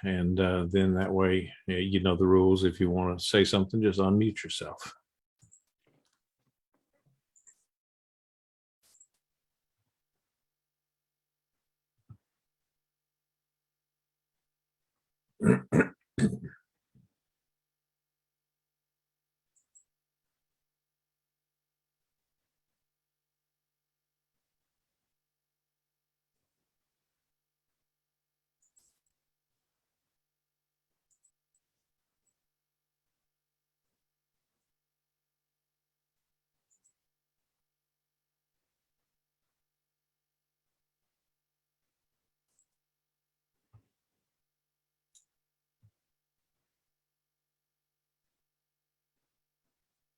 and then that way you know the rules. If you want to say something, just unmute yourself.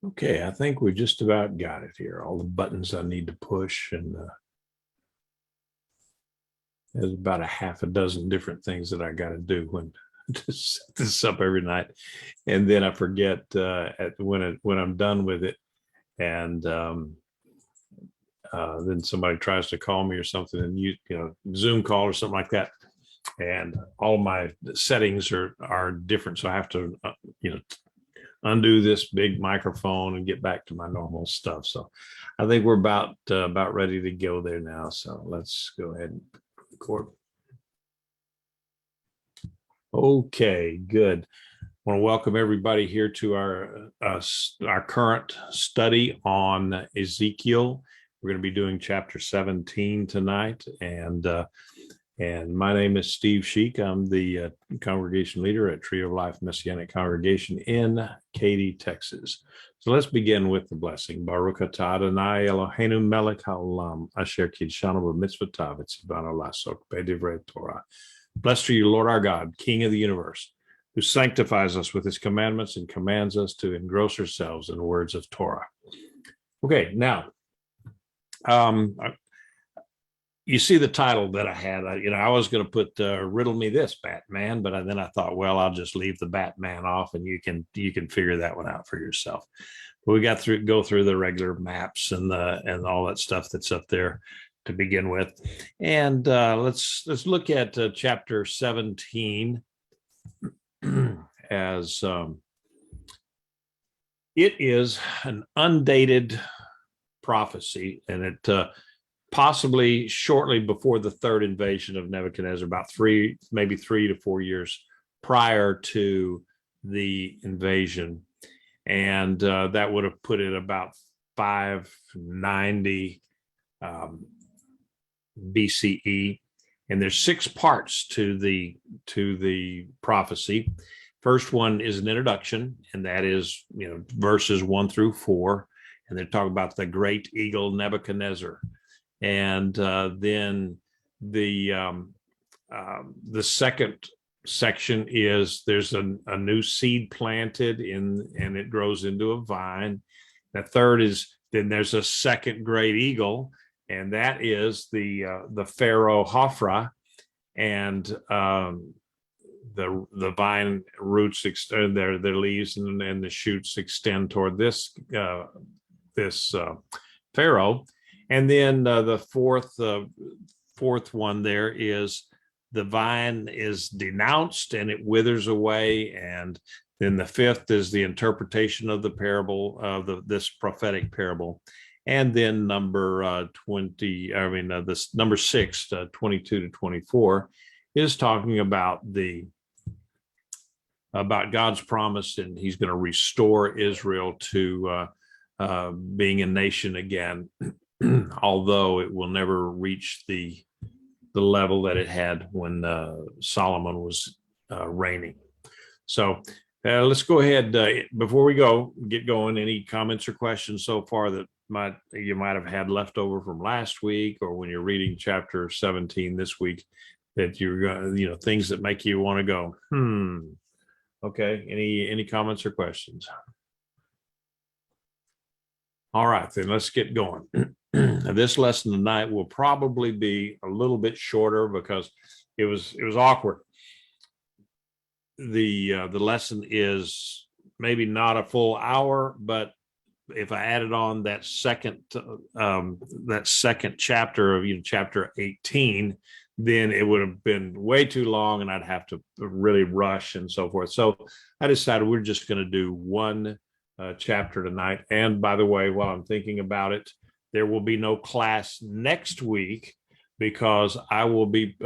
Okay, I think we just about got it here. All the buttons I need to push, and there's about a half a dozen different things that I got to do when to set this up every night, and then I forget when I'm done with it, and then somebody tries to call me or something, and you know Zoom call or something like that, and all my settings are different, so I have to undo this big microphone and get back to my normal stuff. So I think we're about ready to go there now. So let's go ahead and record. Okay, good. I want to welcome everybody here to our current study on Ezekiel. We're going to be doing chapter 17 tonight, and my name is Steve Sheik. I'm the congregation leader at Tree of Life Messianic Congregation in Katy, Texas. So let's begin with the blessing. Baruch atah Adonai Eloheinu melech haolam asher kidshanu b'mitzvotav v'tzivanu la'asok b'divrei Torah. Blessed are you, Lord our God, King of the universe, who sanctifies us with his commandments and commands us to engross ourselves in the words of Torah. Okay, now, you see the title that I had. I was going to put "Riddle Me This, Batman," but then I thought, well, I'll just leave the Batman off, and you can figure that one out for yourself. But we go through the regular maps and all that stuff that's up there to begin with, and let's look at chapter 17 as it is an undated prophecy, and it possibly shortly before the third invasion of Nebuchadnezzar, about 3 to 4 years prior to the invasion. And that would have put it about 590 BCE. And there's 6 parts to the prophecy. First one is an introduction, and that is verses 1 through 4. And they talk about the great eagle Nebuchadnezzar. And then the second section is there's a new seed planted and it grows into a vine. The third is then there's a second great eagle, and that is the Pharaoh Hophra, and the vine roots extend their leaves and the shoots extend toward this Pharaoh. And then the fourth one there is the vine is denounced and it withers away. And then the fifth is the interpretation of the parable of this prophetic parable. And then number 6, 22 to 24, is talking about God's promise, and he's going to restore Israel to being a nation again. Although it will never reach the level that it had when Solomon was reigning. So let's go ahead. Before we get going, any comments or questions so far that you might have had left over from last week, or when you're reading chapter 17 this week, that you're going, things that make you want to go, Okay, any comments or questions? All right, then let's get going. This lesson tonight will probably be a little bit shorter because it was awkward. The lesson is maybe not a full hour, but if I added on that second chapter of chapter 18, then it would have been way too long and I'd have to really rush and so forth. So I decided we're just going to do one chapter tonight. And by the way, while I'm thinking about it, there will be no class next week because I will be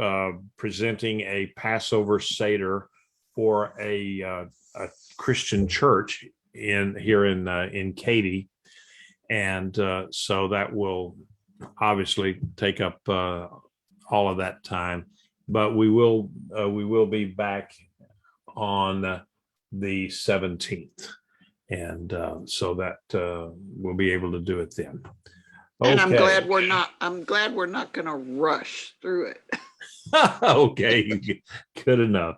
presenting a Passover Seder for a Christian church here in Katy. And so that will obviously take up all of that time, but we will be back on the 17th, and so that we'll be able to do it then. Okay. And I'm glad we're not going to rush through it. Okay, good enough.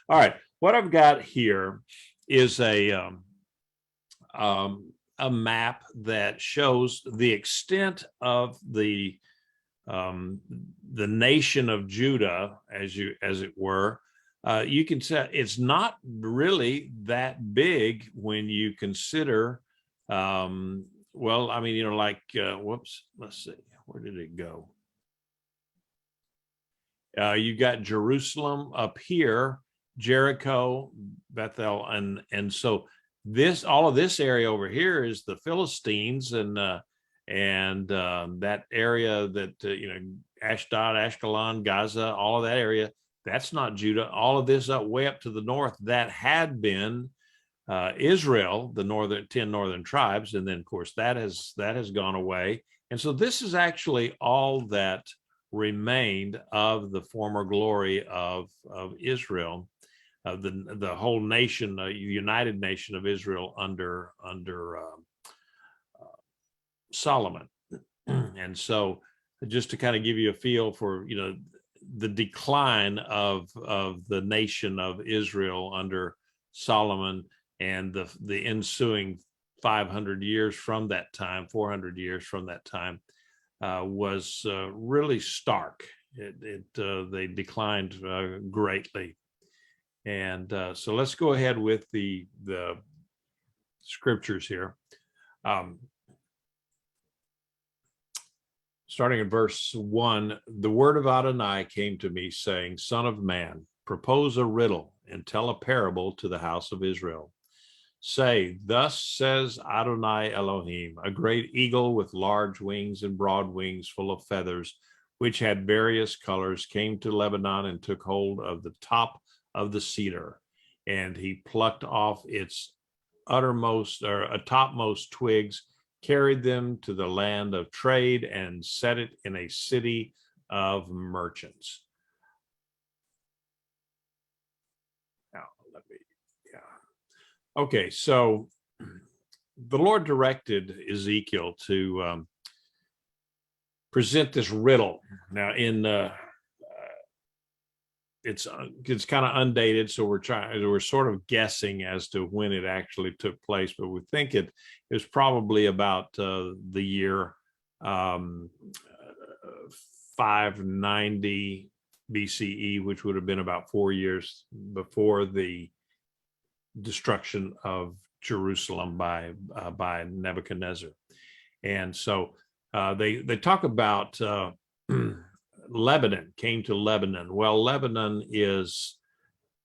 All right, what I've got here is a map that shows the extent of the nation of Judah, as it were. You can say it's not really that big when you consider. Well, I mean, whoops. Let's see, where did it go? You got Jerusalem up here, Jericho, Bethel, and so all of this area over here is the Philistines and that area that Ashdod, Ashkelon, Gaza, all of that area, that's not Judah. All of this way up to the north, that had been Israel, the 10 northern tribes, and then of course that has gone away. And so this is actually all that remained of the former glory of Israel, the whole nation, united nation of Israel under Solomon. And so just to kind of give you a feel for the decline of the nation of Israel under Solomon and the ensuing 500 years from that time, 400 years from that time, was really stark. They declined greatly. And so let's go ahead with the scriptures here. Starting in verse 1, the word of Adonai came to me, saying, Son of man, propose a riddle and tell a parable to the house of Israel. Say, thus says Adonai Elohim, a great eagle with large wings and broad wings full of feathers, which had various colors, came to Lebanon and took hold of the top of the cedar. And he plucked off its topmost twigs, carried them to the land of trade, and set it in a city of merchants. Now, okay, so the Lord directed Ezekiel to present this riddle. Now, it's kind of undated, so we're sort of guessing as to when it actually took place, but we think it was probably about the year 590 BCE, which would have been about 4 years before the destruction of Jerusalem by Nebuchadnezzar. And so they talk about Lebanon, came to Lebanon. Well, Lebanon is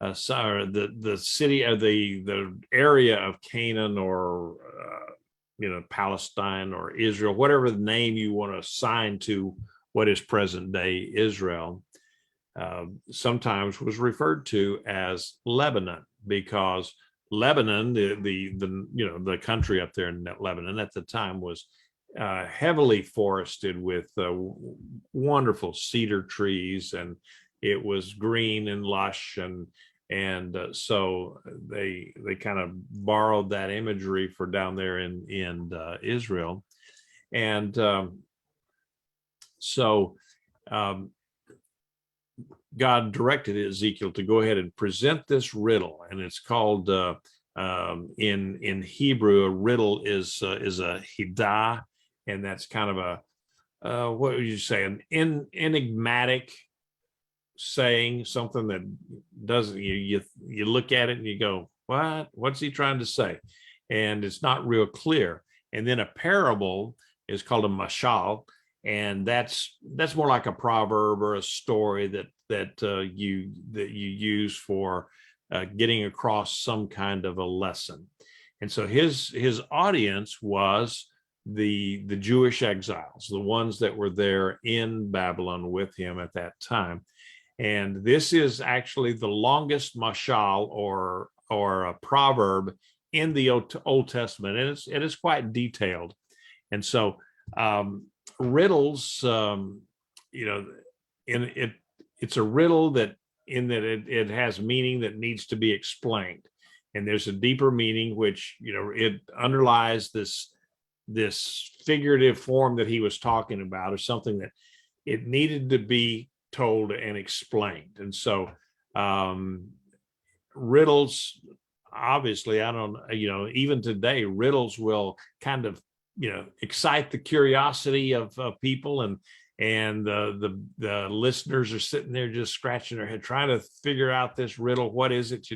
the city of the area of Canaan, or Palestine or Israel, whatever the name you want to assign to what is present day Israel, sometimes was referred to as Lebanon, because Lebanon, the country up there in Lebanon at the time, was heavily forested with wonderful cedar trees, and it was green and lush, and so they kind of borrowed that imagery for down there in Israel. And so God directed Ezekiel to go ahead and present this riddle, and it's called in Hebrew, a riddle is a hidah, and that's kind of a what would you say, an enigmatic saying, something that doesn't, you look at it and you go, what's he trying to say? And it's not real clear. And then a parable is called a mashal, and that's more like a proverb or a story that you use for getting across some kind of a lesson. And so his audience was the Jewish exiles, the ones that were there in Babylon with him at that time. And this is actually the longest mashal or a proverb in the Old Testament, and it is quite detailed. And so riddles, it's a riddle that it has meaning that needs to be explained, and there's a deeper meaning which it underlies this figurative form that he was talking about, or something that it needed to be told and explained. And so riddles, obviously, I don't, even today, riddles will kind of, excite the curiosity of people, and the listeners are sitting there just scratching their head trying to figure out this riddle. What is it,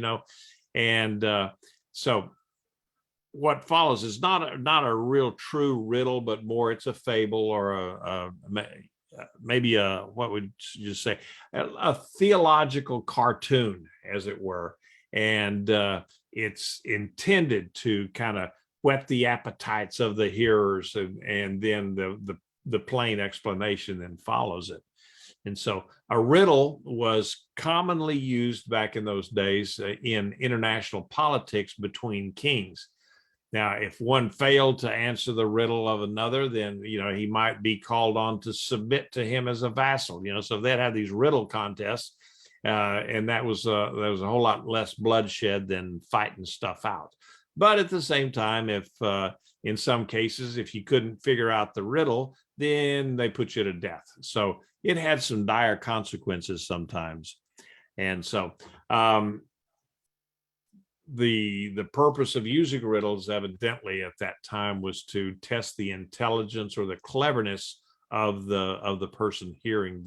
and so what follows is not a real true riddle, but more it's a fable, or maybe what would you say, a theological cartoon, as it were. And it's intended to kind of whet the appetites of the hearers, and then the plain explanation then follows it. And so a riddle was commonly used back in those days in international politics between kings. Now, if one failed to answer the riddle of another, then he might be called on to submit to him as a vassal. So they'd have these riddle contests, and there was a whole lot less bloodshed than fighting stuff out. But at the same time, if in some cases, if you couldn't figure out the riddle, then they put you to death. So it had some dire consequences sometimes. And so the purpose of using riddles, evidently at that time, was to test the intelligence or the cleverness of the person hearing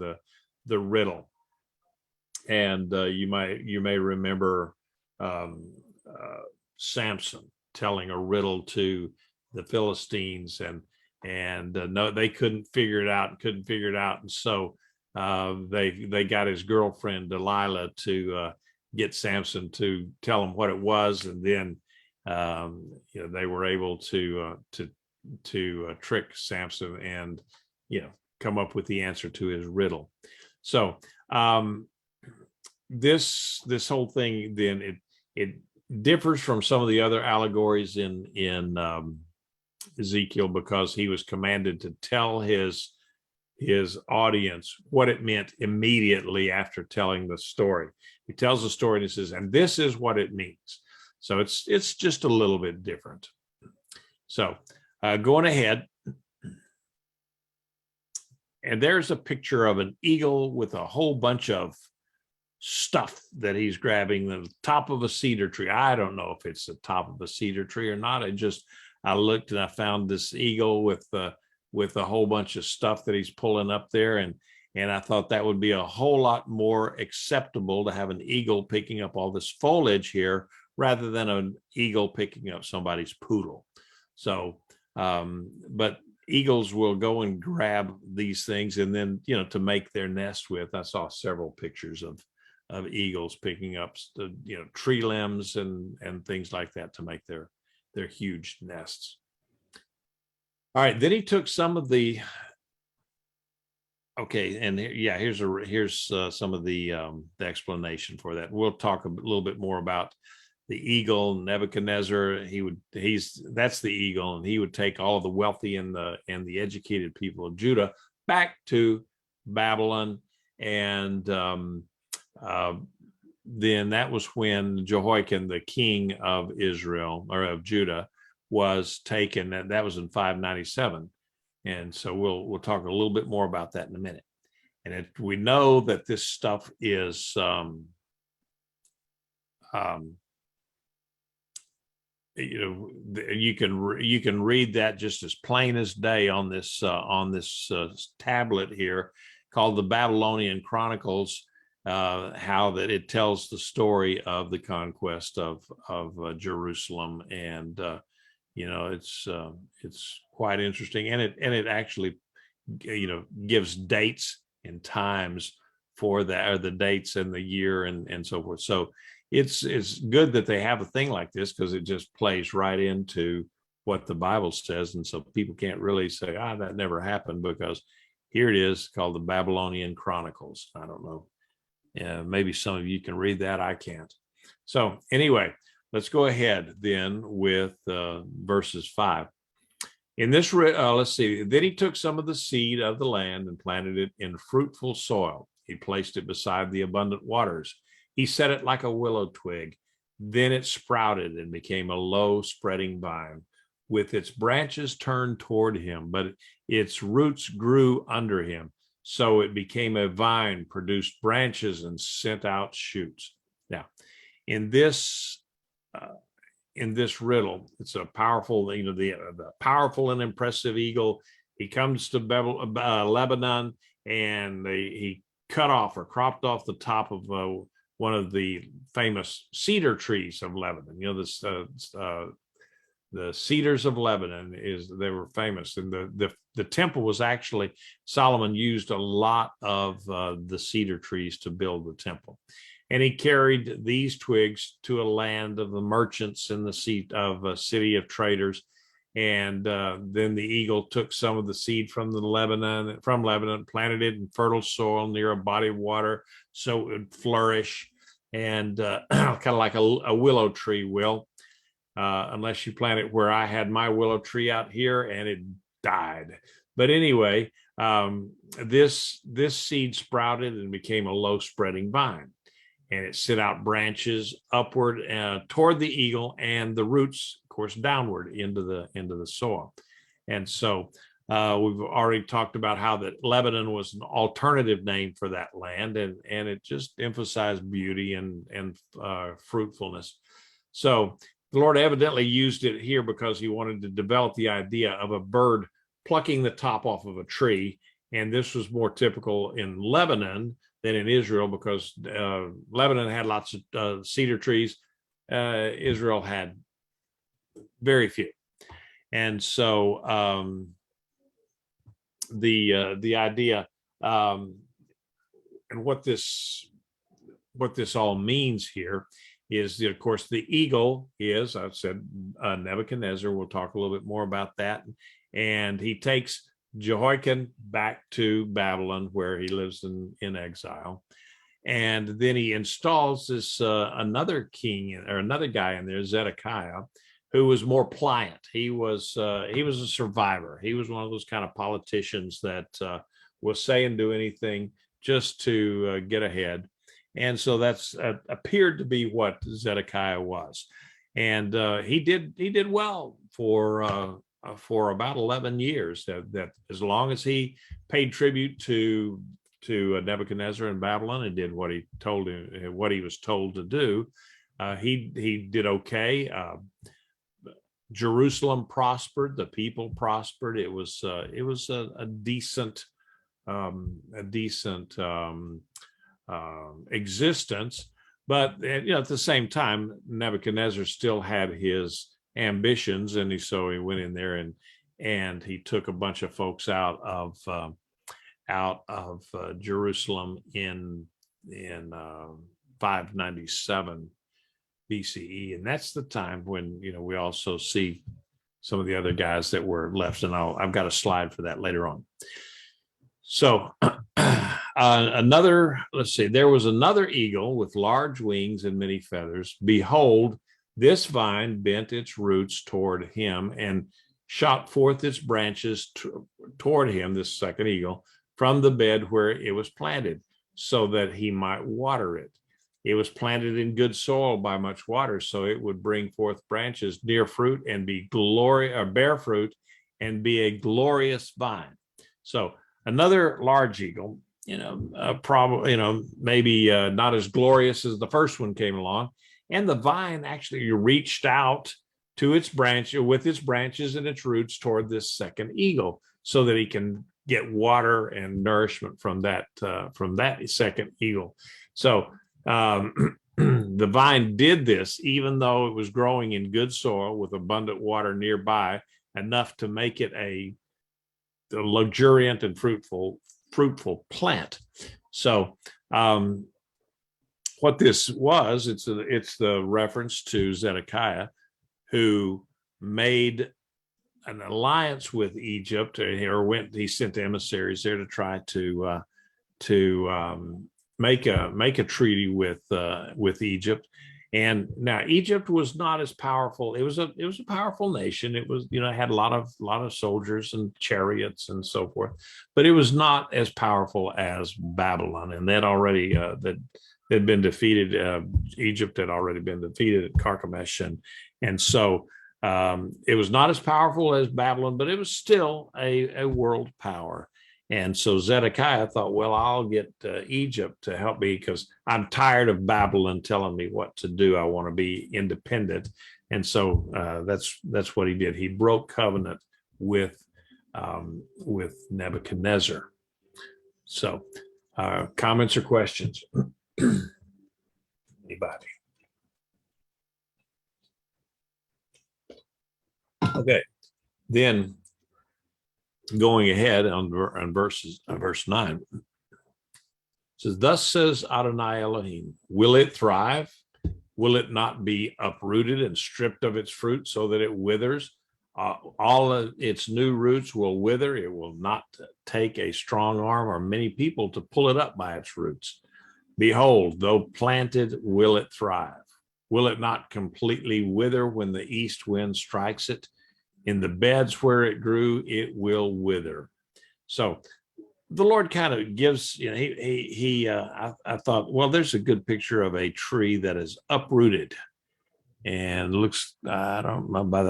the riddle. And you may remember Samson telling a riddle to the Philistines, and no, they couldn't figure it out, and so they got his girlfriend Delilah to get Samson to tell him what it was, and then they were able to trick Samson and come up with the answer to his riddle. So this whole thing, then it differs from some of the other allegories in Ezekiel, because he was commanded to tell his audience what it meant immediately after telling the story. He tells the story and he says, and this is what it means. So it's just a little bit different. So going ahead, and there's a picture of an eagle with a whole bunch of stuff that he's grabbing, the top of a cedar tree. I don't know if it's the top of a cedar tree or not. I looked and I found this eagle with a whole bunch of stuff that he's pulling up there, and I thought that would be a whole lot more acceptable to have an eagle picking up all this foliage here rather than an eagle picking up somebody's poodle. So but eagles will go and grab these things, and then to make their nest with. I saw several pictures of eagles picking up tree limbs and things like that to make their huge nests. All right, then he took some of the and here's some of the explanation for that. We'll talk a little bit more about the eagle. Nebuchadnezzar, that's the eagle, and he would take all of the wealthy and the educated people of Judah back to Babylon. And then that was when Jehoiakim, the king of Israel, or of Judah, was taken. That was in 597. And so we'll talk a little bit more about that in a minute. And we know that this stuff is you can read that just as plain as day on this tablet here called the Babylonian Chronicles, how that it tells the story of the conquest of Jerusalem, and it's quite interesting, and it actually gives dates and times for that, or the dates and the year and so forth. So it's good that they have a thing like this, because it just plays right into what the Bible says. And so people can't really say, that never happened, because here it is, called the Babylonian Chronicles. I don't know. Maybe some of you can read that. I can't. So anyway, let's go ahead then with verses 5. In this, let's see. Then he took some of the seed of the land and planted it in fruitful soil. He placed it beside the abundant waters. He set it like a willow twig. Then it sprouted and became a low spreading vine, with its branches turned toward him, but its roots grew under him. So it became a vine, produced branches, and sent out shoots. Now, in this riddle, it's a powerful, the powerful and impressive eagle. He comes to Lebanon, and he cut off or cropped off the top of one of the famous cedar trees of Lebanon. The cedars of Lebanon, they were famous, and the temple was actually, Solomon used a lot of the cedar trees to build the temple. And he carried these twigs to a land of the merchants in the seat of a city of traders. And then the eagle took some of the seed from Lebanon, planted it in fertile soil near a body of water, so it would flourish, and kind of like a willow tree will, unless you plant it where I had my willow tree out here, and it died. But anyway, this seed sprouted and became a low spreading vine. And it sent out branches upward toward the eagle, and the roots, of course, downward into the soil. And so we've already talked about how that Lebanon was an alternative name for that land, and it just emphasized beauty and fruitfulness. So the Lord evidently used it here because he wanted to develop the idea of a bird plucking the top off of a tree. And this was more typical in Lebanon than in Israel, because Lebanon had lots of cedar trees. Israel had very few. And so the idea and what this all means here is that, of course, the eagle is, I've said, Nebuchadnezzar. We'll talk a little bit more about that. And he takes Jehoiakim back to Babylon, where he lives in exile. And then he installs this another king, or another guy in there, Zedekiah, who was more pliant. He was a survivor. He was one of those kind of politicians that will say and do anything just to get ahead. And so that's appeared to be what Zedekiah was. And he did well for about 11 years. That as long as he paid tribute to Nebuchadnezzar in Babylon and did what he was told to do, he did okay. Jerusalem prospered. The people prospered. It was a decent existence. But at the same time, Nebuchadnezzar still had his ambitions, and so he went in there and he took a bunch of folks out of Jerusalem in 597 BCE, and that's the time when we also see some of the other guys that were left, and I've got a slide for that later on. So there was another eagle with large wings and many feathers. Behold, this vine bent its roots toward him and shot forth its branches toward him, this second eagle, from the bed where it was planted, so that he might water it. It was planted in good soil by much water, so it would bring forth branches near fruit and bear fruit and be a glorious vine. So another large eagle, probably, maybe not as glorious as the first one came along. And the vine actually reached out to its branch with its branches and its roots toward this second eagle, so that he can get water and nourishment from that second eagle. So the vine did this, even though it was growing in good soil with abundant water nearby, enough to make it a luxuriant and fruitful plant. So what this was, it's the reference to Zedekiah, who made an alliance with Egypt, or he sent emissaries there to try to make a treaty with Egypt. And now Egypt was not as powerful. It was a powerful nation. It was, had a lot of soldiers and chariots and so forth, but it was not as powerful as Babylon. And that already that had been defeated. Egypt had already been defeated at Carchemish, and so it was not as powerful as Babylon, but it was still a world power. And so Zedekiah thought, well, I'll get Egypt to help me because I'm tired of Babylon telling me what to do. I want to be independent. And so that's what he did. He broke covenant with Nebuchadnezzar. So comments or questions? Anybody? Okay, then going ahead on verse 9, it says, "Thus says Adonai Elohim, will it thrive? Will it not be uprooted and stripped of its fruit so that it withers? All of its new roots will wither. It will not take a strong arm or many people to pull it up by its roots. Behold, though planted, will it thrive? Will it not completely wither when the east wind strikes it? In the beds where it grew, it will wither." So the Lord kind of gives, I thought, well, there's a good picture of a tree that is uprooted and looks, I don't know, by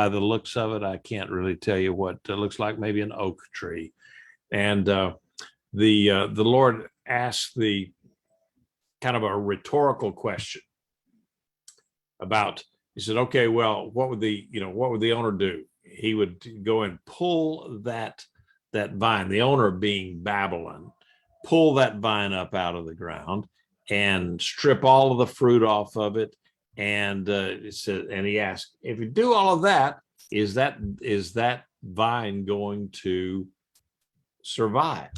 the looks of it, I can't really tell you what it looks like, maybe an oak tree. And the Lord asked the kind of a rhetorical question about, he said, okay, well, what would the owner do? He would go and pull that vine, the owner being Babylon, pull that vine up out of the ground and strip all of the fruit off of it. And and he asked, if you do all of that, is that vine going to survive?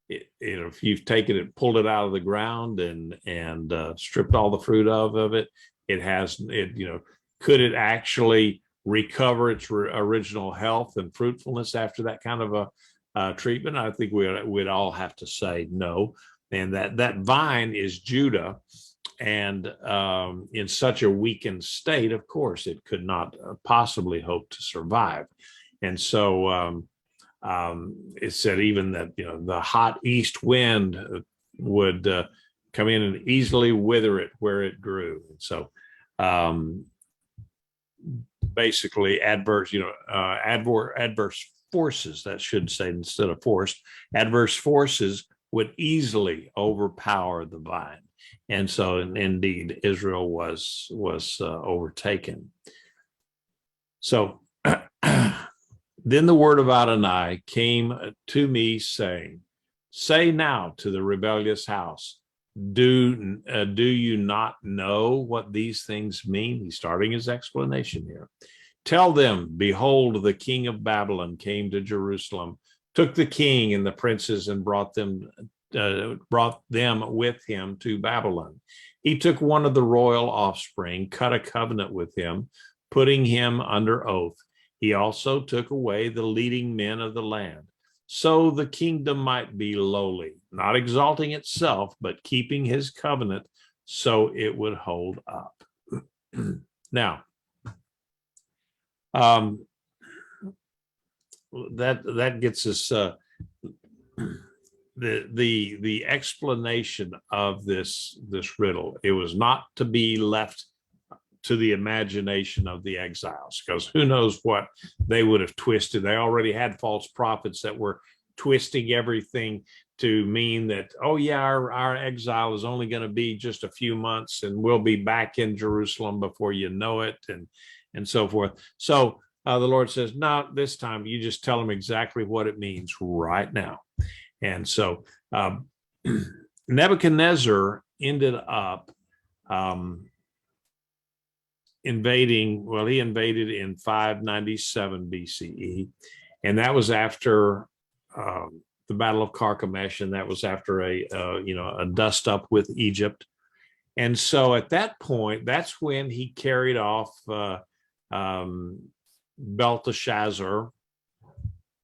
If you've taken it, pulled it out of the ground and stripped all the fruit of it, could it actually recover its original health and fruitfulness after that kind of a treatment? I think we'd all have to say no. And that vine is Judah, and in such a weakened state, of course, it could not possibly hope to survive. And so it said even that the hot east wind would come in and easily wither it where it grew. And so basically adverse forces, that should say instead of forced, adverse forces would easily overpower the vine. And so indeed Israel was overtaken. So then the word of Adonai came to me, saying, "Say now to the rebellious house, do you not know what these things mean?" He's starting his explanation here. "Tell them, behold, the king of Babylon came to Jerusalem, took the king and the princes, and brought them with him to Babylon. He took one of the royal offspring, cut a covenant with him, putting him under oath. He also took away the leading men of the land, so the kingdom might be lowly, not exalting itself, but keeping his covenant, so it would hold up." Now, that gets us the explanation of this riddle. It was not to be left to the imagination of the exiles, because who knows what they would have twisted. They already had false prophets that were twisting everything to mean that, oh yeah, our exile is only going to be just a few months and we'll be back in Jerusalem before you know it, and so forth. So the Lord says, no, this time you just tell them exactly what it means right now. And so Nebuchadnezzar ended up invading. Well, he invaded in 597 BCE, And that was after the Battle of Carchemish, and that was after a dust up with Egypt. And so at that point, that's when he carried off Belteshazzar,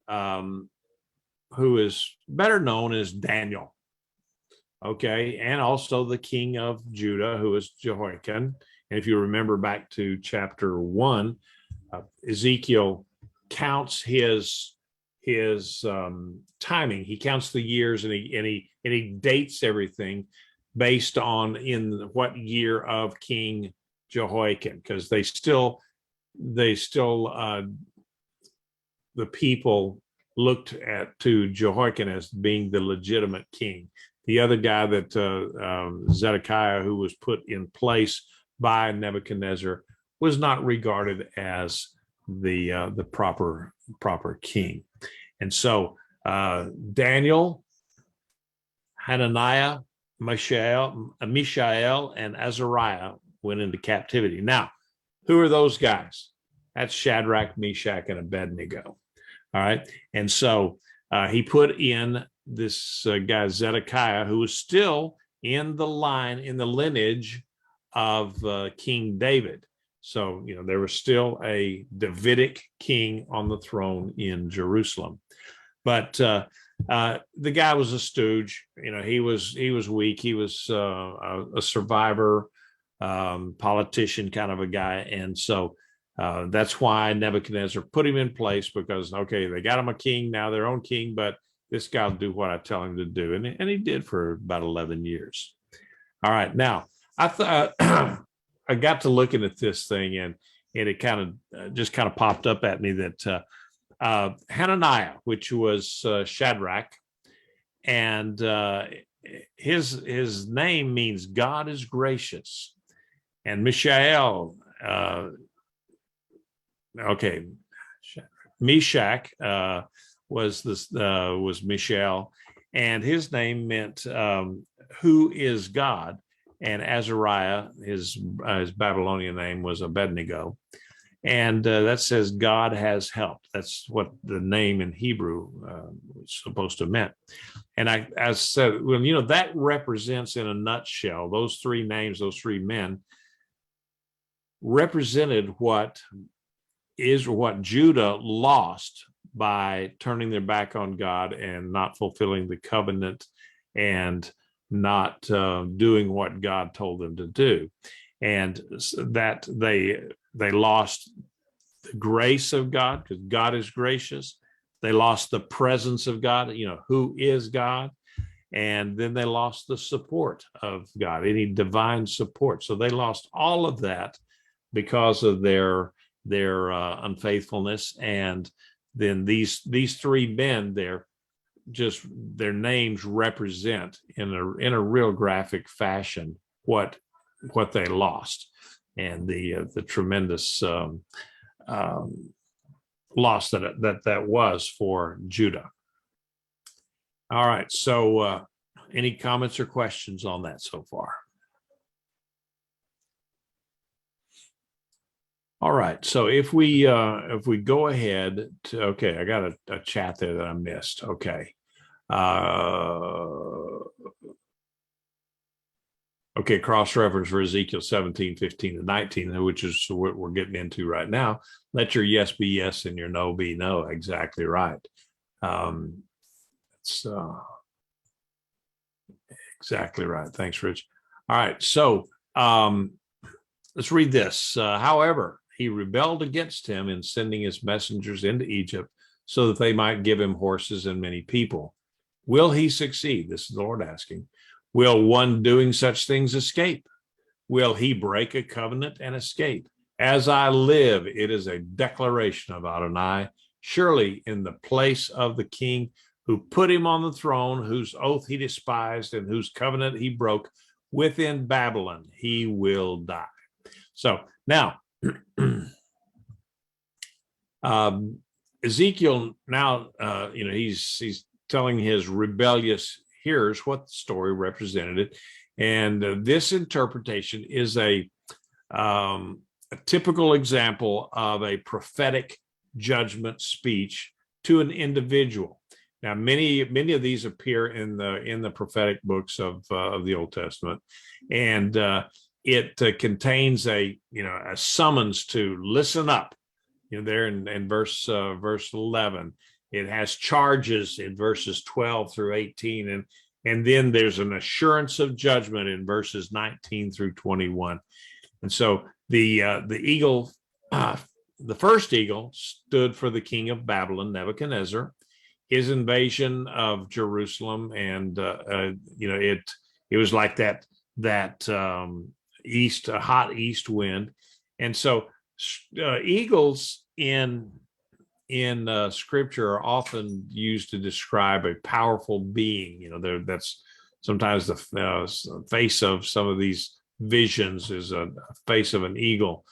who is better known as Daniel. Okay, and also the king of Judah, who is Jehoiakim. And if you remember back to chapter 1, Ezekiel counts his timing. He counts the years, and he dates everything based on in what year of King Jehoiakim, because the people looked to Jehoiakim as being the legitimate king. The other guy that Zedekiah, who was put in place by Nebuchadnezzar, was not regarded as the proper king. And so Daniel, Hananiah, Mishael, and Azariah went into captivity. Now, who are those guys? That's Shadrach, Meshach, and Abednego. All right. And so he put in this guy Zedekiah, who was still in the lineage of King David. So, there was still a Davidic king on the throne in Jerusalem. But the guy was a stooge. He was weak. He was a survivor, politician kind of a guy. And so that's why Nebuchadnezzar put him in place, because, okay, they got him a king, now their own king, but this guy will do what I tell him to do. And he did for about 11 years. All right. Now, I thought I got to looking at this thing, and it kind of popped up at me that Hananiah, which was Shadrach, and his name means God is gracious. And Mishael, Meshach was Mishael, and his name meant who is God. And Azariah, his Babylonian name was Abednego. And that says God has helped. That's what the name in Hebrew was supposed to mean. And I said, well, that represents in a nutshell, those three names, those three men represented what Judah lost by turning their back on God and not fulfilling the covenant and not doing what God told them to do. And that they lost the grace of God, because God is gracious. They lost the presence of God, who is God. And then they lost the support of God, any divine support. So they lost all of that because of their unfaithfulness. And then these three men, their names represent in a real graphic fashion what they lost, and the tremendous loss that was for Judah. All right. So any comments or questions on that so far? All right. So if we go ahead to, okay, I got a chat there that I missed. Okay. Okay, cross-reference for Ezekiel 17, 15, and 19, which is what we're getting into right now. Let your yes be yes and your no be no. Exactly right. It's exactly right. Thanks, Rich. All right, so let's read this. However, he rebelled against him in sending his messengers into Egypt so that they might give him horses and many people. Will he succeed? This is the Lord asking. Will one doing such things escape? Will he break a covenant and escape? As I live, it is a declaration of Adonai. Surely in the place of the king who put him on the throne, whose oath he despised and whose covenant he broke, within Babylon, he will die. So now, Ezekiel now, he's telling his rebellious hearers what the story represented. And this interpretation is a typical example of a prophetic judgment speech to an individual. Now, many of these appear in the prophetic books of the Old Testament, and it contains a summons to listen up. There in verse 11, it has charges in verses 12 through 18, and then there's an assurance of judgment in verses 19 through 21. And so the eagle, the first eagle, stood for the king of Babylon, Nebuchadnezzar, his invasion of Jerusalem, and it was like that a hot east wind. And so eagles in scripture are often used to describe a powerful being. That's sometimes the face of some of these visions is a face of an eagle.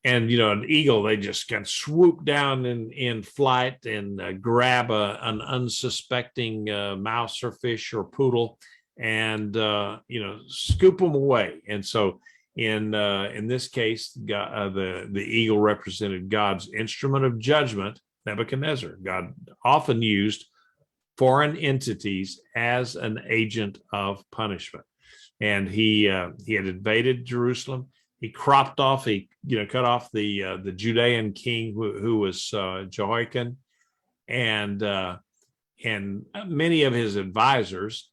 And an eagle, they just can swoop down in flight and grab an unsuspecting mouse or fish or poodle and scoop them away. And so in this case, the eagle represented God's instrument of judgment, Nebuchadnezzar. God often used foreign entities as an agent of punishment, and he had invaded Jerusalem. He cut off the Judean king who was Jehoiakim, and many of his advisors,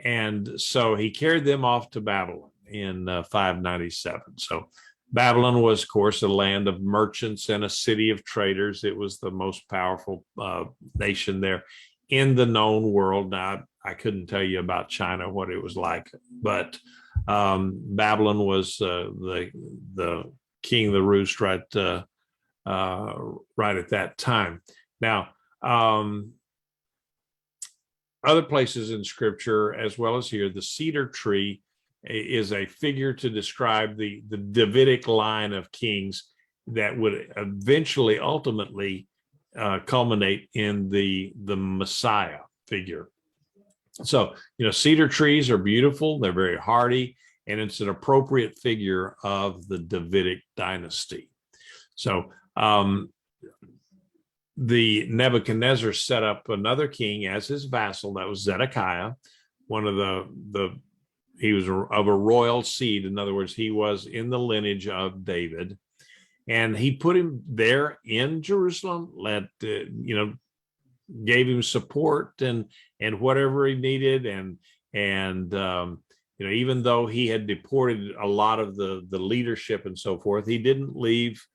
and so he carried them off to Babylon in 597. So Babylon was, of course, a land of merchants and a city of traders. It was the most powerful nation there in the known world. Now, I couldn't tell you about China, what it was like, but Babylon was the king of the roost right at that time. Now, other places in scripture, as well as here, the cedar tree is a figure to describe the Davidic line of kings that would eventually, ultimately, culminate in the Messiah figure. So, cedar trees are beautiful. They're very hardy, and it's an appropriate figure of the Davidic dynasty. So, the Nebuchadnezzar set up another king as his vassal. That was Zedekiah, one of he was of a royal seed. In other words, he was in the lineage of David, and he put him there in Jerusalem, gave him support and whatever he needed, and even though he had deported a lot of the leadership and so forth, he didn't leave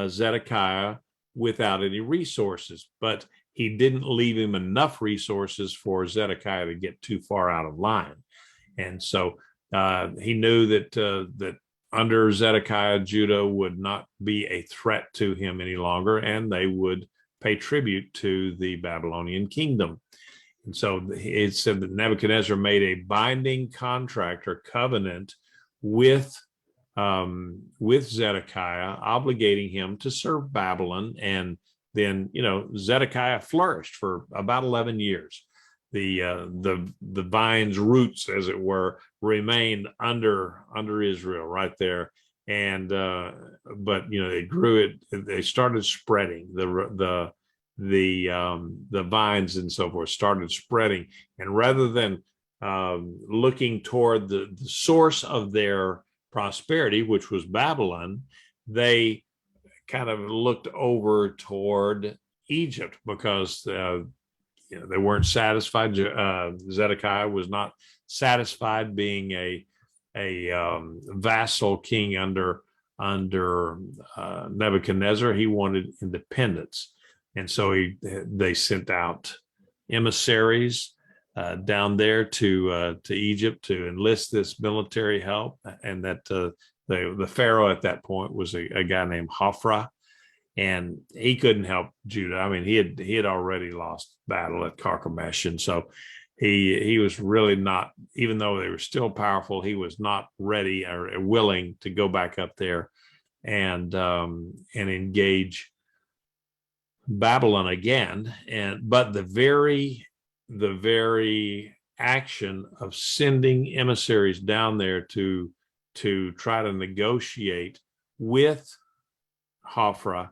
Zedekiah without any resources, but he didn't leave him enough resources for Zedekiah to get too far out of line. And so he knew that under Zedekiah, Judah would not be a threat to him any longer, and they would pay tribute to the Babylonian kingdom. And so it said that Nebuchadnezzar made a binding contract or covenant with Zedekiah, obligating him to serve Babylon. And then, Zedekiah flourished for about 11 years. The vine's roots, as it were, remained under Israel right there. And but it grew. They started spreading the vines and so forth started spreading, and rather than looking toward the source of their prosperity, which was Babylon, they kind of looked over toward Egypt because they weren't satisfied. Zedekiah was not satisfied being a vassal king under Nebuchadnezzar. He wanted independence, and so they sent out emissaries down there to Egypt to enlist this military help, and that the Pharaoh at that point was a guy named Hophra, and he couldn't help Judah. I mean, he had already lost battle at Carchemish, and so he was really not, even though they were still powerful, he was not ready or willing to go back up there and engage Babylon again. But the very action of sending emissaries down there to try to negotiate with Hophra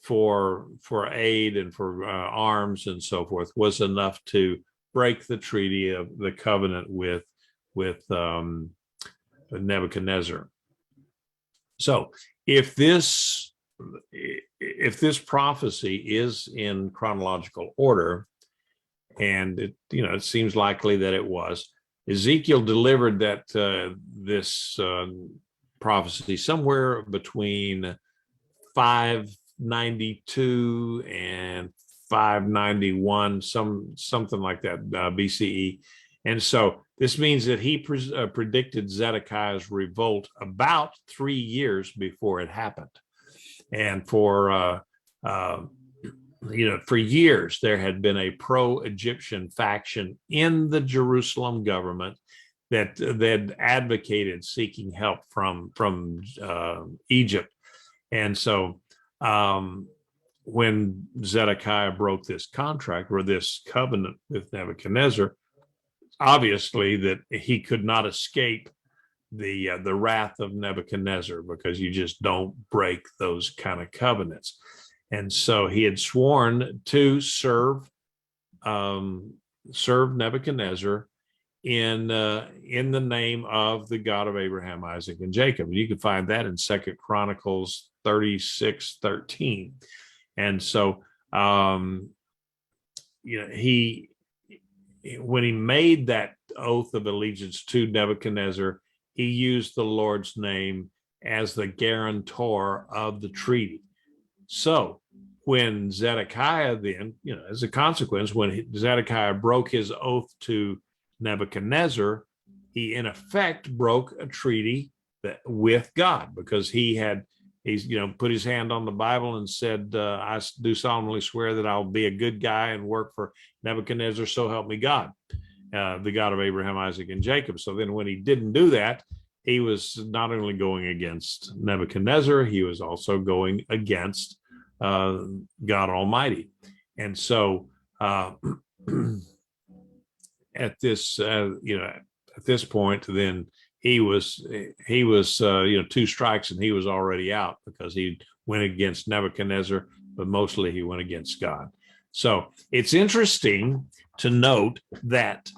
for aid and for arms and so forth was enough to break the treaty of the covenant with Nebuchadnezzar. So if this prophecy is in chronological order, and it seems likely that it was, Ezekiel delivered this prophecy somewhere between 592 and 591, something like that, BCE. And so this means that he predicted Zedekiah's revolt about 3 years before it happened. And for years, there had been a pro-Egyptian faction in the Jerusalem government that advocated seeking help from Egypt. And so when Zedekiah broke this contract or this covenant with Nebuchadnezzar, obviously that he could not escape the wrath of Nebuchadnezzar, because you just don't break those kind of covenants. And so he had sworn to serve Nebuchadnezzar in the name of the God of Abraham, Isaac, and Jacob. And you can find that in 2 Chronicles 36:13. And so when he made that oath of allegiance to Nebuchadnezzar, he used the Lord's name as the guarantor of the treaty. So when Zedekiah then, as a consequence, when Zedekiah broke his oath to Nebuchadnezzar, he in effect broke a treaty with God, because he's put his hand on the Bible and said, I do solemnly swear that I'll be a good guy and work for Nebuchadnezzar, so help me God, the God of Abraham, Isaac, and Jacob. So then when he didn't do that, he was not only going against Nebuchadnezzar, he was also going against God Almighty. And so at this point, then he was 2 strikes and he was already out, because he went against Nebuchadnezzar, but mostly he went against God. So it's interesting to note that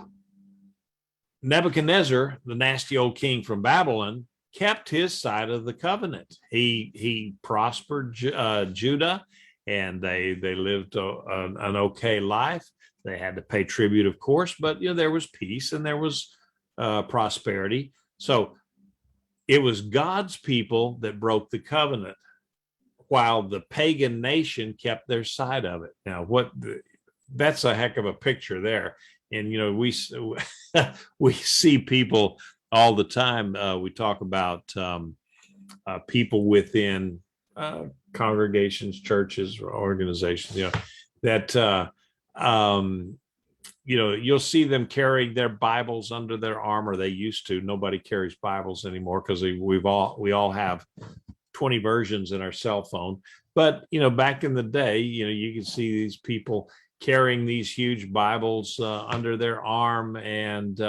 Nebuchadnezzar, the nasty old king from Babylon, kept his side of the covenant. He prospered Judah, and they lived an okay life. They had to pay tribute, of course, but there was peace and there was prosperity. So it was God's people that broke the covenant, while the pagan nation kept their side of it. Now, that's a heck of a picture there. And we see people all the time. We talk about people within congregations, churches, or organizations, that you'll see them carrying their Bibles under their arm, or they used to. Nobody carries Bibles anymore, because we all have 20 versions in our cell phone. But back in the day, you can see these people carrying these huge Bibles under their arm, and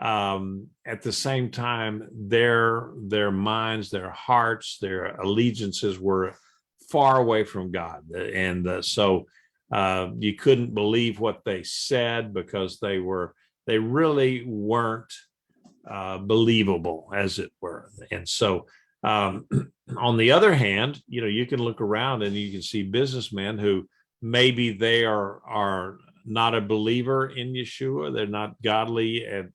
at the same time, their minds, their hearts, their allegiances were far away from God. And so you couldn't believe what they said, because they really weren't believable, as it were. And so on the other hand, you can look around and you can see businessmen who maybe they are not a believer in Yeshua. They're not godly at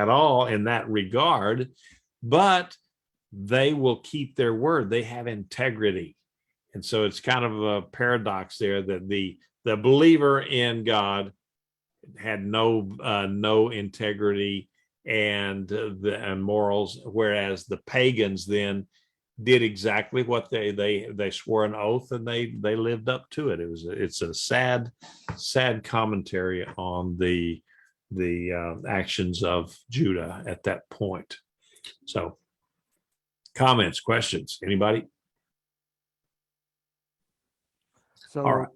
all in that regard, but they will keep their word. They have integrity. And so it's kind of a paradox there, that the believer in God had no integrity and morals, whereas the pagans then did exactly what they swore an oath, and they lived up to it. It's a sad commentary on the actions of Judah at that point. So, comments, questions, anybody? So, all right.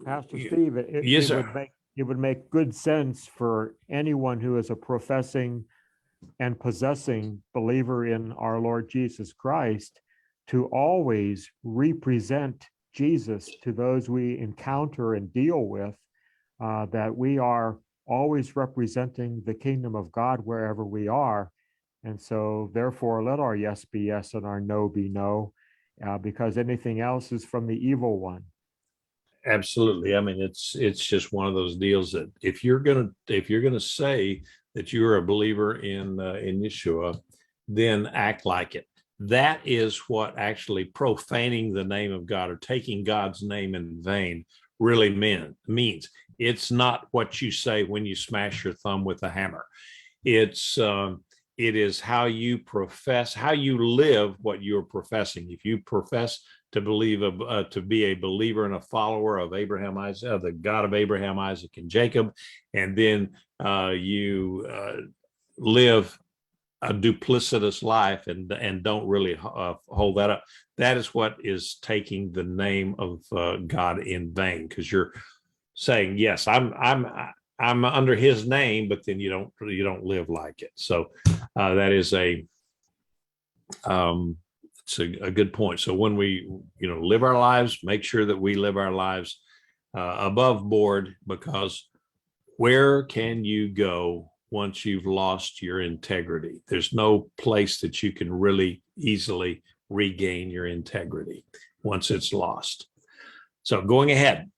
Pastor Steve, yes, sir. It would make good sense for anyone who is a professing and possessing believer in our Lord Jesus Christ to always represent Jesus to those we encounter and deal with, that we are always representing the kingdom of God wherever we are. And so therefore, let our yes be yes and our no be no, because anything else is from the evil one. Absolutely. I mean, it's just one of those deals that if you're gonna say that you're a believer in Yeshua, then act like it. That is what actually profaning the name of God or taking God's name in vain really means. It's not what you say when you smash your thumb with a hammer. It is how you profess, how you live what you're professing. If you profess to believe to be a believer and a follower of Abraham, Isaac, the God of Abraham, Isaac, and Jacob, and then you live a duplicitous life and don't really hold that up, that is what is taking the name of God in vain, because you're saying, yes, I'm under his name, but then you don't live like it. So that is it's a good point. So when we live our lives, make sure that we live our lives above board, because where can you go once you've lost your integrity? There's no place that you can really easily regain your integrity once it's lost. So going ahead.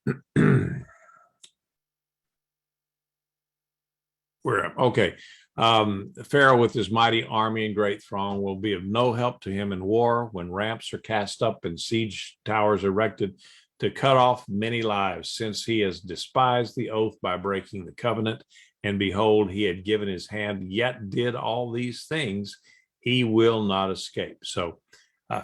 Okay. Pharaoh with his mighty army and great throng will be of no help to him in war when ramps are cast up and siege towers erected to cut off many lives, since he has despised the oath by breaking the covenant. And behold, he had given his hand, yet did all these things. He will not escape. So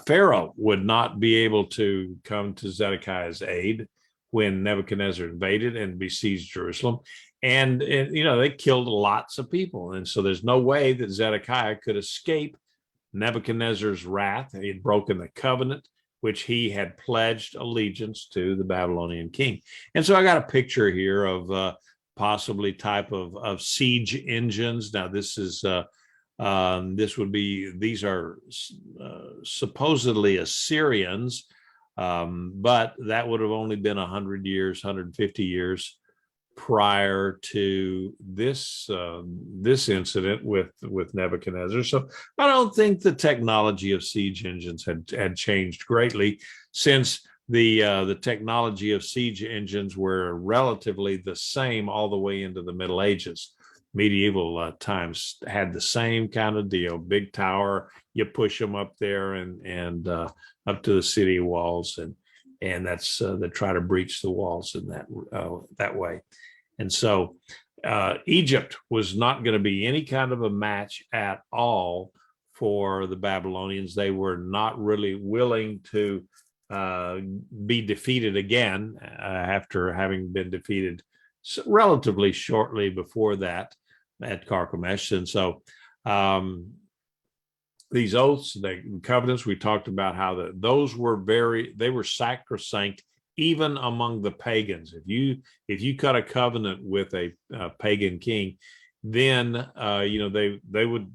Pharaoh would not be able to come to Zedekiah's aid when Nebuchadnezzar invaded and besieged Jerusalem. And they killed lots of people. And so there's no way that Zedekiah could escape Nebuchadnezzar's wrath. He had broken the covenant, which he had pledged allegiance to the Babylonian king. And so I got a picture here of possibly type of siege engines. Now these are supposedly Assyrians, but that would have only been 100 years, 150 years prior to this incident with Nebuchadnezzar. So I don't think the technology of siege engines had changed greatly, since the technology of siege engines were relatively the same all the way into the Middle Ages. Medieval times had the same kind of deal. Big tower, you push them up there and up to the city walls, and that's they try to breach the walls in that way. And so Egypt was not going to be any kind of a match at all for the Babylonians. They were not really willing to be defeated again after having been defeated relatively shortly before that at Carchemish. And so these oaths, the covenants, we talked about how those were they were sacrosanct even among the pagans. If you cut a covenant with a pagan king, then they would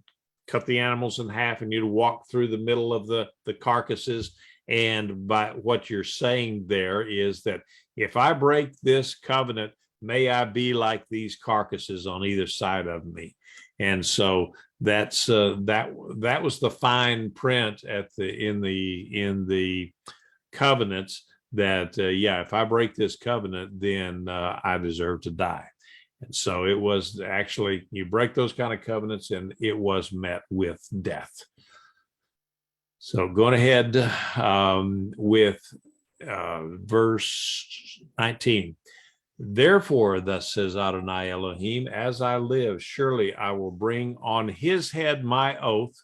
cut the animals in half, and you'd walk through the middle of the carcasses. And by what you're saying there is that if I break this covenant, may I be like these carcasses on either side of me. And so that's that was the fine print in the covenants, that if I break this covenant, then I deserve to die. And so it was actually, you break those kind of covenants and it was met with death. So going ahead with verse 19. Therefore, thus says Adonai Elohim, as I live, surely I will bring on his head my oath.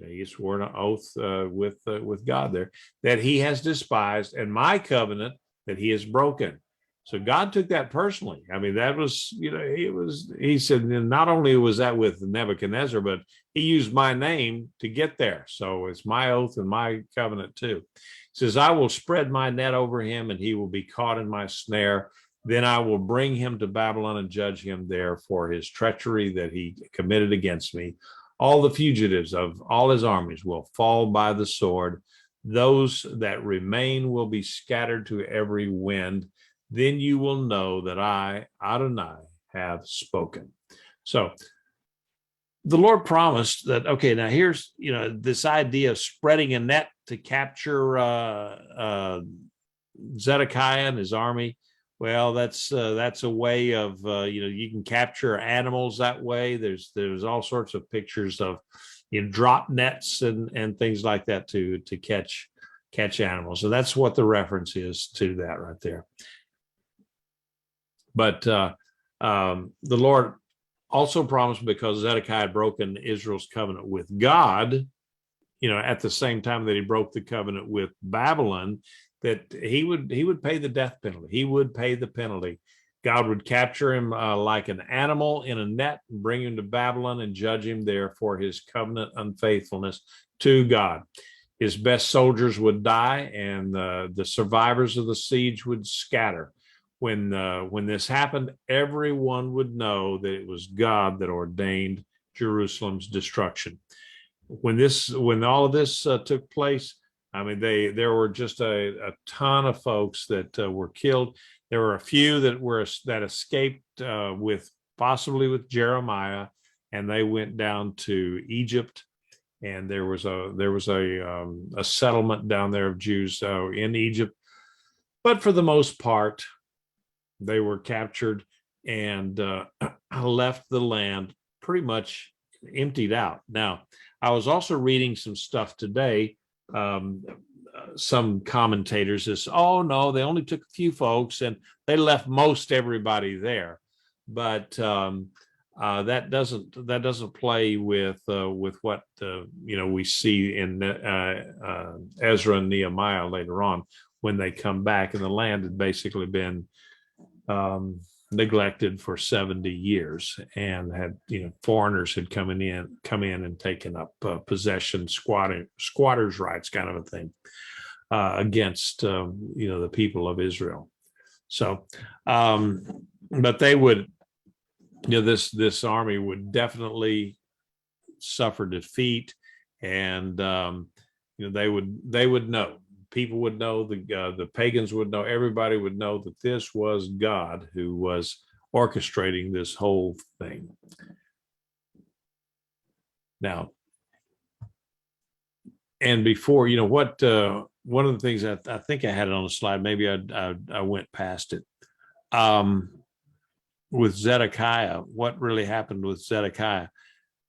He swore an oath with God there, that he has despised, and my covenant that he has broken. So God took that personally. I mean, that was, he said, not only was that with Nebuchadnezzar, but he used my name to get there. So it's my oath and my covenant too. He says, I will spread my net over him, and he will be caught in my snare. Then I will bring him to Babylon and judge him there for his treachery that he committed against me. All the fugitives of all his armies will fall by the sword. Those that remain will be scattered to every wind. Then you will know that I, Adonai, have spoken. So the Lord promised that, okay, now here's, this idea of spreading a net to capture Zedekiah and his army. Well, that's a way of, you can capture animals that way. There's all sorts of pictures of, drop nets and things like that to catch animals. So that's what the reference is to that right there. But the Lord also promised, because Zedekiah had broken Israel's covenant with God, at the same time that he broke the covenant with Babylon, that he would pay the death penalty. He would pay the penalty. God would capture him like an animal in a net and bring him to Babylon and judge him there for his covenant unfaithfulness to God. His best soldiers would die, and the survivors of the siege would scatter. When this happened, everyone would know that it was God that ordained Jerusalem's destruction. When all of this took place, I mean, there were just a ton of folks that were killed. There were a few that escaped possibly with Jeremiah, and they went down to Egypt. And there was a settlement down there of Jews in Egypt, but for the most part, they were captured and left the land pretty much emptied out. Now, I was also reading some stuff today. Some commentators says, "Oh no, they only took a few folks and they left most everybody there." But that doesn't play with what we see in Ezra and Nehemiah later on, when they come back and the land had basically been neglected for 70 years, and had foreigners had come in and taken up possession, squatters' rights kind of a thing against the people of Israel. So but they would, this army would definitely suffer defeat, and they would know. People would know, the pagans would know, everybody would know that this was God who was orchestrating this whole thing. Now, and before, one of the things that I think I had it on the slide, maybe I went past it. With Zedekiah, what really happened with Zedekiah?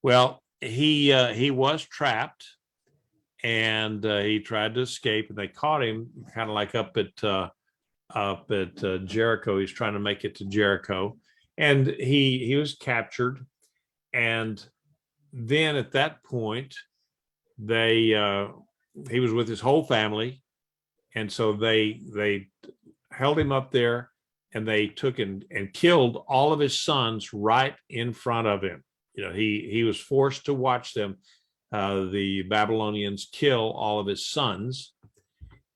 Well, he was trapped, and he tried to escape, and they caught him kind of like up at Jericho. He's trying to make it to Jericho, and he was captured. And then at that point, he was with his whole family, and so they held him up there, and they took and killed all of his sons right in front of him. He was forced to watch them, the Babylonians, kill all of his sons.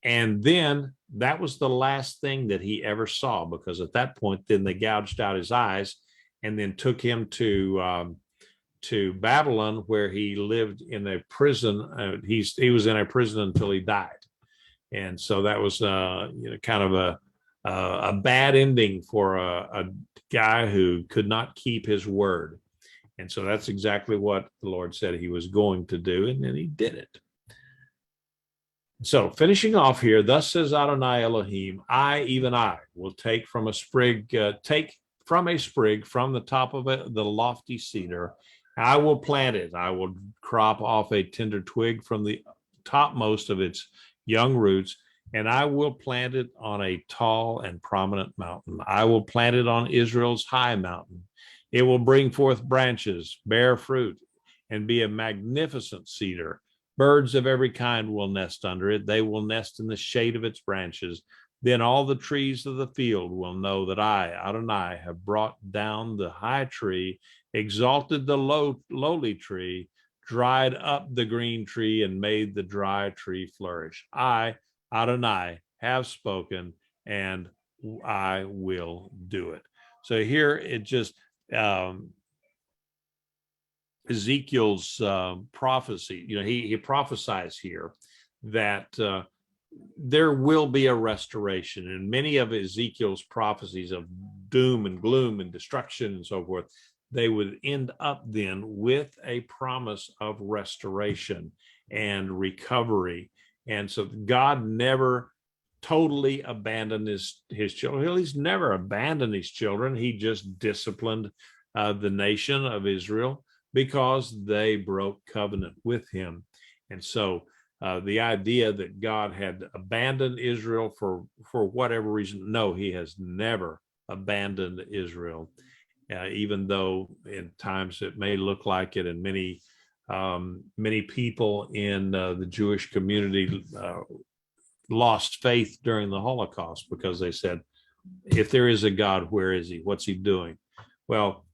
And then that was the last thing that he ever saw, because at that point, then they gouged out his eyes and then took him to Babylon, where he lived in a prison. He was in a prison until he died. And so that was kind of a bad ending for a guy who could not keep his word. And so that's exactly what the Lord said he was going to do, and then he did it. So finishing off here, thus says Adonai Elohim, even I, will take from a sprig from the top of the lofty cedar. I will plant it. I will crop off a tender twig from the topmost of its young roots, and I will plant it on a tall and prominent mountain. I will plant it on Israel's high mountain. It will bring forth branches, bear fruit, and be a magnificent cedar. Birds of every kind will nest under it. They will nest in the shade of its branches. Then all the trees of the field will know that I, Adonai, have brought down the high tree, exalted the lowly tree, dried up the green tree, and made the dry tree flourish. I, Adonai, have spoken, and I will do it. So here it just Ezekiel's prophecy, he prophesies here that there will be a restoration. And many of Ezekiel's prophecies of doom and gloom and destruction and so forth, they would end up then with a promise of restoration and recovery. And so God never totally abandoned his children. He's never abandoned his children. He just disciplined the nation of Israel because they broke covenant with him. And so the idea that God had abandoned Israel for whatever reason, no, he has never abandoned Israel, even though in times it may look like it, and many people in the Jewish community lost faith during the Holocaust because they said, if there is a God, where is he? What's he doing? Well,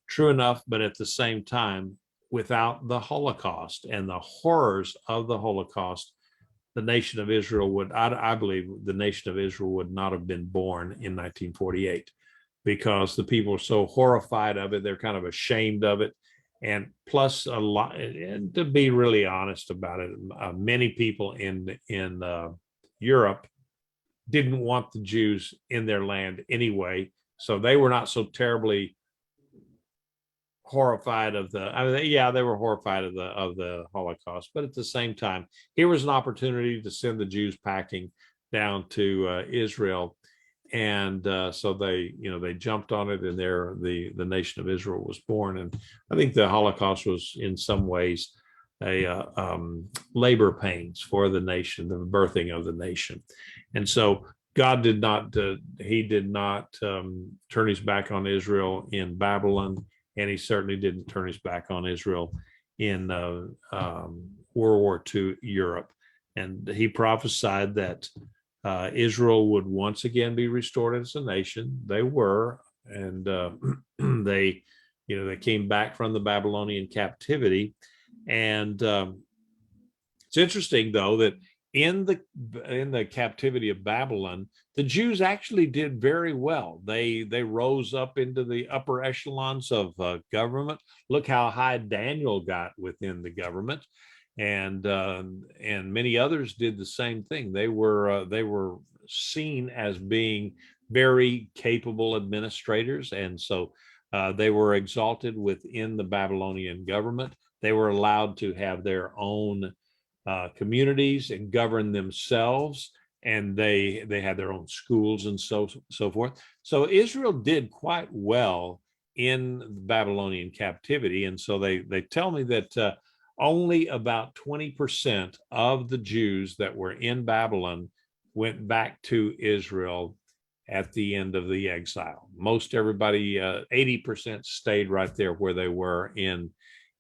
true enough, but at the same time, without the Holocaust and the horrors of the Holocaust, the nation of Israel would, I believe, the nation of Israel would not have been born in 1948, because the people are so horrified of it. They're kind of ashamed of it. And plus, a lot, and to be really honest about it, many people in Europe didn't want the Jews in their land anyway, so they were not so terribly horrified of they were horrified of the Holocaust. But at the same time, here was an opportunity to send the Jews packing down to Israel, and so they jumped on it, and the nation of Israel was born. And I think the Holocaust was in some ways a labor pains for the nation, the birthing of the nation. And so God did not turn his back on Israel in Babylon, and he certainly didn't turn his back on Israel in World War II Europe. And he prophesied that Israel would once again be restored as a nation. They were, and they came back from the Babylonian captivity. And it's interesting, though, that in the captivity of Babylon, the Jews actually did very well. They rose up into the upper echelons of government. Look how high Daniel got within the government, and many others did the same thing. They were seen as being very capable administrators, and so they were exalted within the Babylonian government. They were allowed to have their own communities and govern themselves, and they had their own schools and so forth. So Israel did quite well in the Babylonian captivity. And so they tell me that only about 20% of the Jews that were in Babylon went back to Israel at the end of the exile. Most everybody, 80% stayed right there where they were in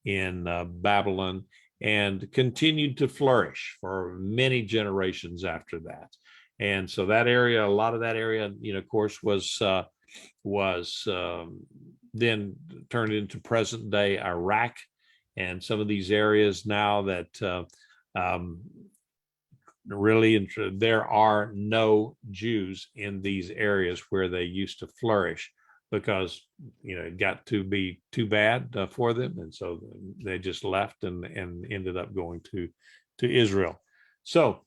Babylon, and continued to flourish for many generations after that. And so that area, a lot of that area, of course, was then turned into present day Iraq, and some of these areas now that really there are no Jews in these areas where they used to flourish, because it got to be too bad for them, and so they just left and ended up going to Israel. So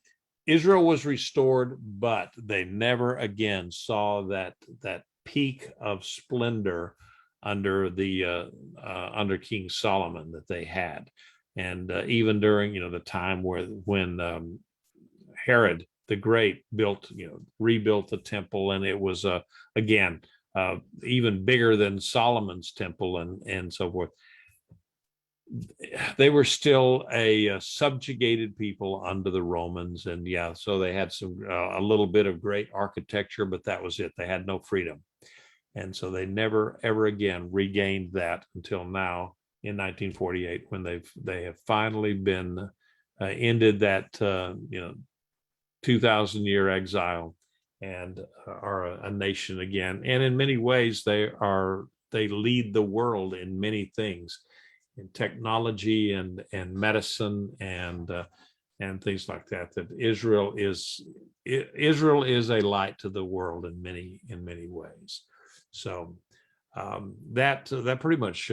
Israel was restored, but they never again saw that peak of splendor under under King Solomon that they had, and even during the time when Herod the Great rebuilt the temple, and it was again even bigger than Solomon's temple and so forth. They were still a subjugated people under the Romans, and so they had a little bit of great architecture, but that was it. They had no freedom, and so they never ever again regained that until now in 1948, when they have finally been ended that 2,000-year exile, and are a nation again. And in many ways, they lead the world in many things, in technology and medicine and things like that. That Israel is a light to the world in many ways. So that pretty much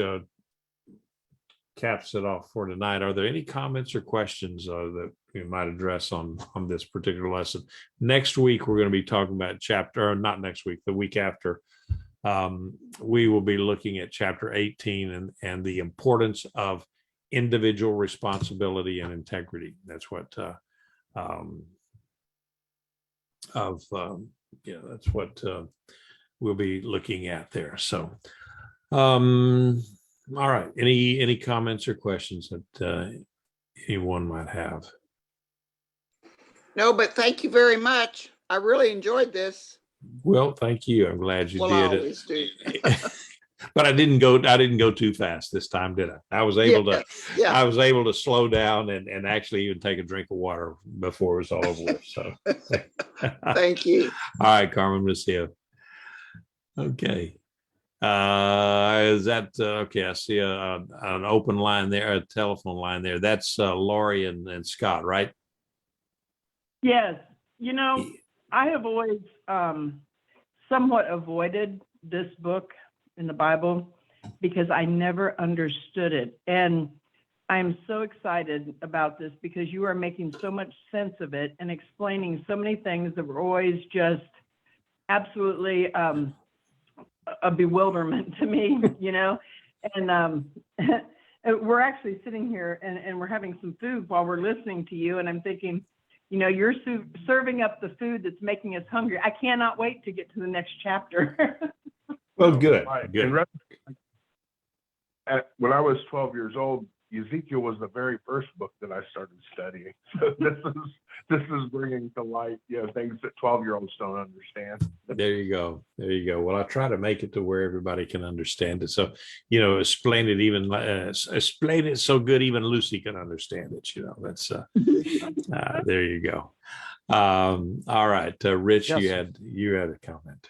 caps it off for tonight. Are there any comments or questions that we might address on this particular lesson? Next week, we're going to be talking about or not next week, the week after. We will be looking at chapter 18 and the importance of individual responsibility and integrity. That's what that's what we'll be looking at there. So, all right. Any comments or questions that anyone might have? No, but thank you very much. I really enjoyed this. Well, thank you. I'm glad you Well, did I always do. But I didn't go too fast this time, did I? I was able to slow down and actually even take a drink of water before it was all over with. So thank you. All right, Carmen, Miss Hill. Okay. Is that okay? I see an open line there, a telephone line there. That's Lori and Scott, right? Yes. I have always somewhat avoided this book in the Bible because I never understood it. And I'm so excited about this because you are making so much sense of it and explaining so many things that were always just absolutely a bewilderment to me, and we're actually sitting here and we're having some food while we're listening to you. And I'm thinking, you're serving up the food that's making us hungry. I cannot wait to get to the next chapter. Well, good. Right. Good. When I was 12 years old, Ezekiel was the very first book that I started studying. So this is bringing to light, things that 12-year-olds don't understand. There you go. There you go. Well, I try to make it to where everybody can understand it. So, explain it so good even Lucy can understand it. That's there you go. All right, Rich, Yes. you had a comment.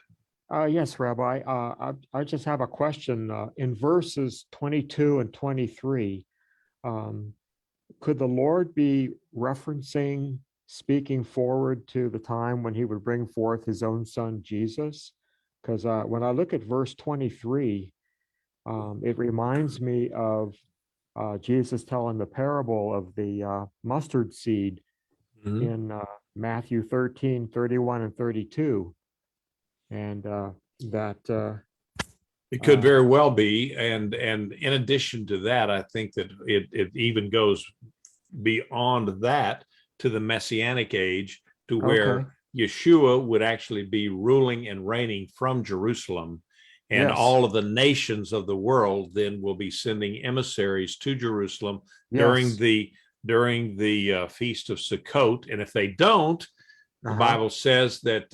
Yes, Rabbi. I just have a question. In verses 22 and 23, could the Lord be speaking forward to the time when he would bring forth his own son, Jesus? Because when I look at verse 23, it reminds me of Jesus telling the parable of the mustard seed in Matthew 13, 31 and 32. And that it could very well be, and in addition to that, I think that it even goes beyond that to the Messianic age, to where Yeshua would actually be ruling and reigning from Jerusalem, and all of the nations of the world then will be sending emissaries to Jerusalem during the feast of Sukkot, and if they don't, the Bible says that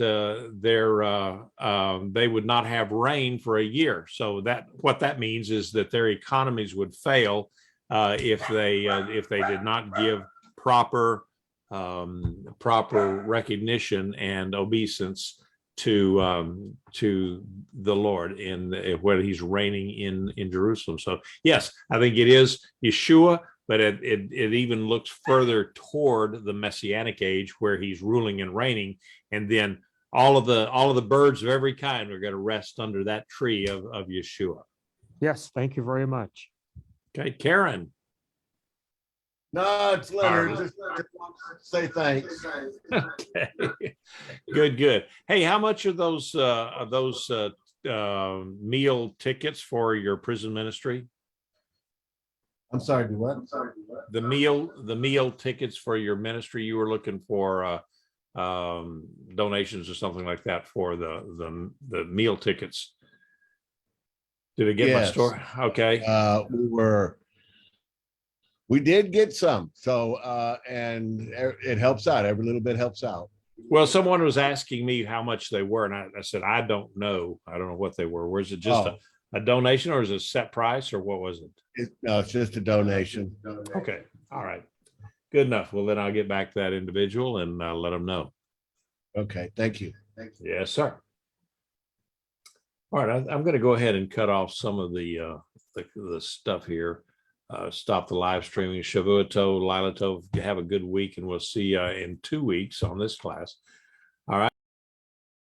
they would not have rain for a year. So what that means is that their economies would fail if they did not give proper recognition and obeisance to the Lord when he's reigning in Jerusalem. So yes, I think it is Yeshua. But it even looks further toward the Messianic age where he's ruling and reigning, and then all of the birds of every kind are going to rest under that tree of Yeshua. Yes, thank you very much. Okay, Karen. No, it's Leonard. Just say thanks. Okay, good. Hey, how much are those meal tickets for your prison ministry? I'm sorry, do what? The meal tickets for your ministry. You were looking for donations or something like that for the meal tickets. Did I get my story? Okay. We did get some. So and it helps out. Every little bit helps out. Well, someone was asking me how much they were, and I said I don't know. I don't know what they were. Was it just a donation, or is it a set price, or what was it? No, it's just a donation. Okay. All right. Good enough. Well, then I'll get back to that individual and let them know. Okay. Thank you. Yes, sir. All right. I'm going to go ahead and cut off some of the stuff here. Stop the live streaming. Shavuot Tov, Lila Tov. Have a good week, and we'll see you in 2 weeks on this class.